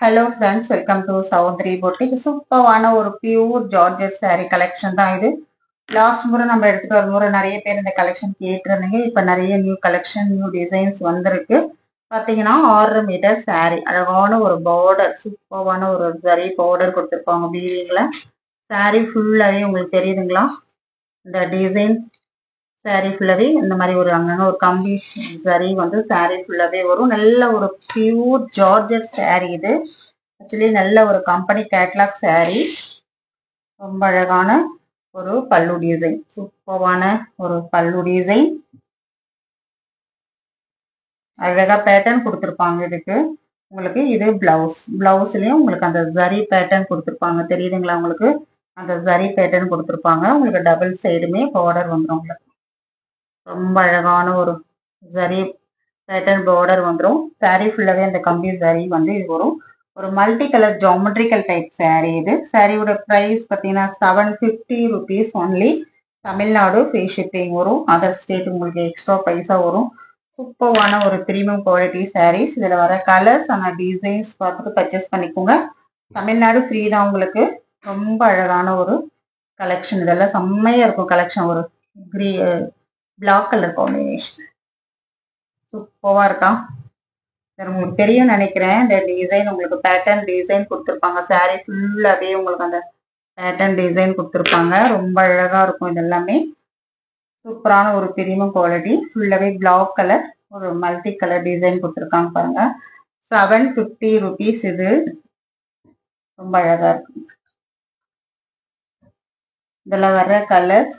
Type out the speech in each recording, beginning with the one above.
Hello friends, welcome to Soundari boutique. சூப்பரான ஒரு pure georgette saree collection தான் இது. லாஸ்ட் முறை நம்ம எடுத்துட்டு வர முறை நிறைய பேர் இந்த கலெக்ஷன் கேட்டிருந்தீங்க. இப்போ நிறைய நியூ கலெக்ஷன் நியூ டிசைன்ஸ் வந்திருக்கு. பார்த்தீங்கன்னா 6 மீட்டர் saree, அழகான ஒரு பார்டர், சூப்பரான ஒரு சரி பார்டர் கொடுத்துருப்பாங்க பீவிங்ல. saree ஃபுல்லாகவே உங்களுக்கு தெரியுதுங்களா? இந்த டிசைன் saree ஃபுல்லாகவே இந்த மாதிரி ஒரு அங்கங்க ஒரு கம்பி சரி வந்து saree ஃபுல்லாகவே வரும். நல்ல ஒரு பியூர் ஜார்ஜெட் saree இது. ஆக்சுவலி நல்ல ஒரு கம்பெனி கேட்லாக் saree. ரொம்ப அழகான ஒரு பல்லு டிசைன், சூப்பரான ஒரு பல்லு டிசைன். அழகா பேட்டர்ன் கொடுத்துருப்பாங்க இதுக்கு. உங்களுக்கு இது பிளவுஸ், பிளவுஸ்லயும் உங்களுக்கு அந்த ஜரி பேட்டர்ன் கொடுத்துருப்பாங்க. தெரியுதுங்களா உங்களுக்கு? அந்த ஜரி பேட்டர்ன் கொடுத்துருப்பாங்க. உங்களுக்கு டபுள் சைடுமே பார்டர் வந்துடும். உங்களுக்கு ரொம்ப அழகான ஒரு ஜரி பேட்டர்ன் பார்டர் வந்துடும். saree ஃபுல்லாவே அந்த கம்பி ஜரி வந்து இது வரும். ஒரு multi colour geometrical type saree இது. சாரியோட பிரைஸ் பார்த்தீங்கன்னா 750 rupees only. Tamil Nadu free shipping வரும். அதர் ஸ்டேட் உங்களுக்கு எக்ஸ்ட்ரா பைசா வரும். சூப்பரான ஒரு பிரீமியம் குவாலிட்டி சாரீஸ். இதில் வர கலர்ஸ் ஆனால் டிசைன்ஸ் பார்த்துட்டு பர்ச்சேஸ் பண்ணிக்கோங்க. தமிழ்நாடு ஃப்ரீ தான் உங்களுக்கு. ரொம்ப அழகான ஒரு கலெக்ஷன். இதெல்லாம் செம்மையா இருக்கும் கலெக்ஷன். ஒரு பிளாக் கலர் காம்பினேஷன் சூப்பரா இருக்கா? உங்களுக்கு தெரியும் நினைக்கிறேன். இந்த டிசைன் உங்களுக்கு பேட்டர்ன் டிசைன் கொடுத்துருப்பாங்க. saree ஃபுல்லாவே உங்களுக்கு அந்த பேட்டர்ன் டிசைன் கொடுத்துருப்பாங்க. ரொம்ப அழகா இருக்கும். இது எல்லாமே சூப்பரான ஒரு பிரீமியம் குவாலிட்டி. ஃபுல்லாவே பிளாக் கலர் ஒரு மல்டி கலர் டிசைன் கொடுத்துருக்காங்க பாருங்க. 750 rupees இது. ரொம்ப அழகா இருக்கு. இதுல வர்ற கலர்ஸ்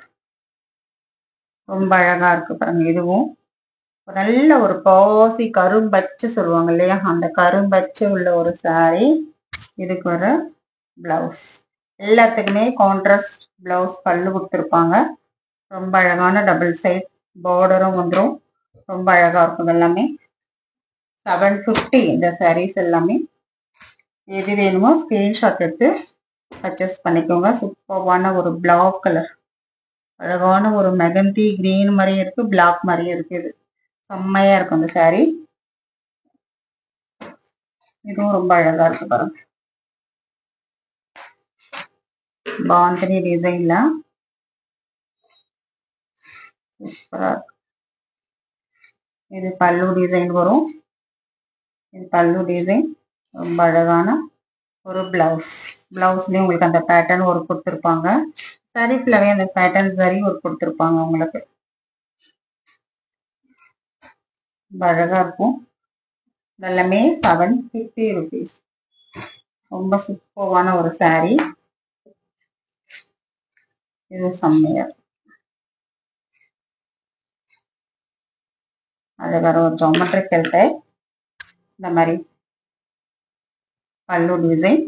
ரொம்ப அழகா இருக்கு பாருங்க. இதுவும் நல்ல ஒரு பாசி கரும்பச்சை சொல்லுவாங்க இல்லையா, அந்த கரும்பச்சை உள்ள ஒரு saree. இதுக்கு வர பிளவுஸ் எல்லாத்துக்குமே கான்ட்ராஸ்ட் பிளவுஸ் பல்லு கொடுத்துருப்பாங்க. ரொம்ப அழகான டபுள் சைட் பார்டரும் வந்துடும். ரொம்ப அழகா இருக்கும். எல்லாமே 750 இந்த sarees எல்லாமே. எது வேணுமோ ஸ்கிரீன்ஷாட் எடுத்து பர்ச்சேஸ் பண்ணிக்கோங்க. சூப்பரான ஒரு பிளாக் கலர், அழகான ஒரு மெகந்தி கிரீன் மாதிரியும் இருக்கு, பிளாக் மாதிரியும் இருக்கு. இது செம்மையா இருக்கும் இந்த saree. இதுவும் ரொம்ப அழகா இருக்கு பாருங்க. பாந்தினி டிசைன்ல சூப்பரா இருக்கு. இது பல்லு டிசைன் வரும். இது பல்லு டிசைன். ரொம்ப அழகான ஒரு பிளவுஸ். பிளவுஸ்லயும் உங்களுக்கு அந்த பேட்டர்ன் ஒரு கொடுத்துருப்பாங்க. saree ஃபுல்லாவே அந்த பேட்டர்ன் சரி ஒரு கொடுத்துருப்பாங்க உங்களுக்கு. ரொம்ப அழகா இருக்கும். எல்லாமே 750 rupees. ரொம்ப சூப்பரான ஒரு saree. இது செம்மையா அழகான ஒரு ஜாமெட்ரிக்கல் டைப். இந்த மாதிரி பல்லு டிசைன்.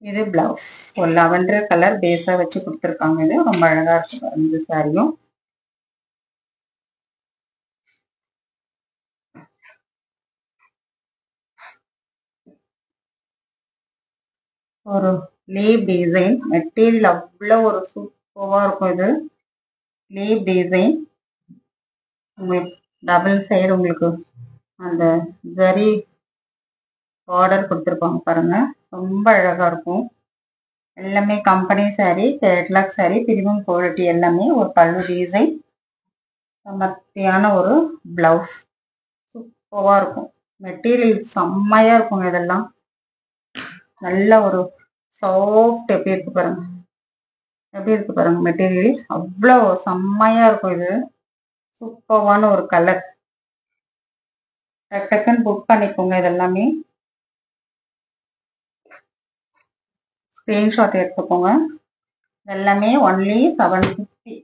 இது பிளவுஸ் ஒரு லாவெண்டர் கலர் பேஸா வச்சு கொடுத்துருக்காங்க. இது ரொம்ப அழகா இருக்கு இந்த சாரியும். ஒரு லீப் டிசைன் மெட்டீரியல் அவ்வளோ ஒரு சூப்பரா இருக்கும். இது லீப் டிசைன். டபுள் சைடு உங்களுக்கு அந்த ஜரி பார்டர் கொடுத்துருப்பாங்க பாருங்க. ரொம்ப அழகா இருக்கும். எல்லாமே company saree, catalogue saree, premium quality. எல்லாமே ஒரு பல்லு டிசைன், சமர்த்தியான ஒரு பிளவுஸ். சூப்பரா இருக்கும். மெட்டீரியல் செம்மையா இருக்கும். இதெல்லாம் நல்ல ஒரு சாஃப்ட். எப்படி இருக்கு பாருங்க, எப்படி இருக்கு பாருங்க. மெட்டீரியல் அவ்வளோ செம்மையா இருக்கும். இது சூப்பரான ஒரு கலர். டக்குன்னு புக் பண்ணிக்கோங்க. இதெல்லாமே ஸ்கிரீன்ஷாட் எடுத்துக்கோங்க. எல்லாமே ஒன்லி 750.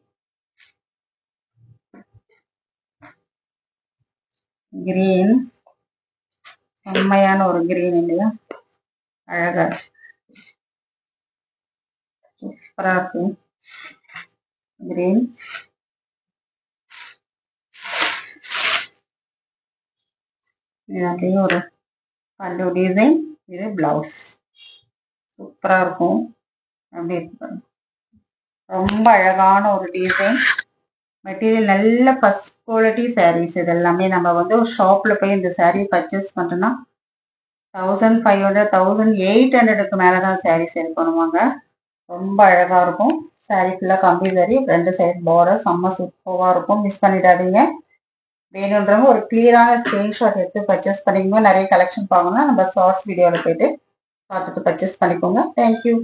கிரீன், செம்மையான ஒரு கிரீன் இல்லையா? அழகா சூப்பரா இருக்கு கிரீன். அப்படியே ஒரு பல்லு டிசைன். இது பிளவுஸ் சூப்பரா இருக்கும். அப்படி இருக்கு. ரொம்ப அழகான ஒரு டிசைன். மெட்டீரியல் நல்ல ஃபர்ஸ்ட் குவாலிட்டி sarees. இது எல்லாமே நம்ம வந்து ஒரு ஷாப்ல போய் இந்த saree பர்ச்சேஸ் பண்றோம்னா 1500 1800க்கு மேலதான் சாரீ சேல் பண்ணுவாங்க. ரொம்ப அழகா இருக்கும். சாரீ ஃபுல்லா கம்பி சரி, 2 சைடு பார்டர் செம்ம சூப்பரா இருக்கும். மிஸ் பண்ணிடாதீங்க. வேணுன்றவங்க ஒரு கிளியரான ஸ்கிரீன்ஷாட் எடுத்து பர்ச்சேஸ் பண்ணிக்கோங்க. நிறைய கலெக்ஷன் பார்க்கணும்னா நம்ம ஷார்ட்ஸ் வீடியோல போயிட்டு பார்த்துட்டு பர்ச்சேஸ் பண்ணிக்கோங்க. தேங்க்யூ.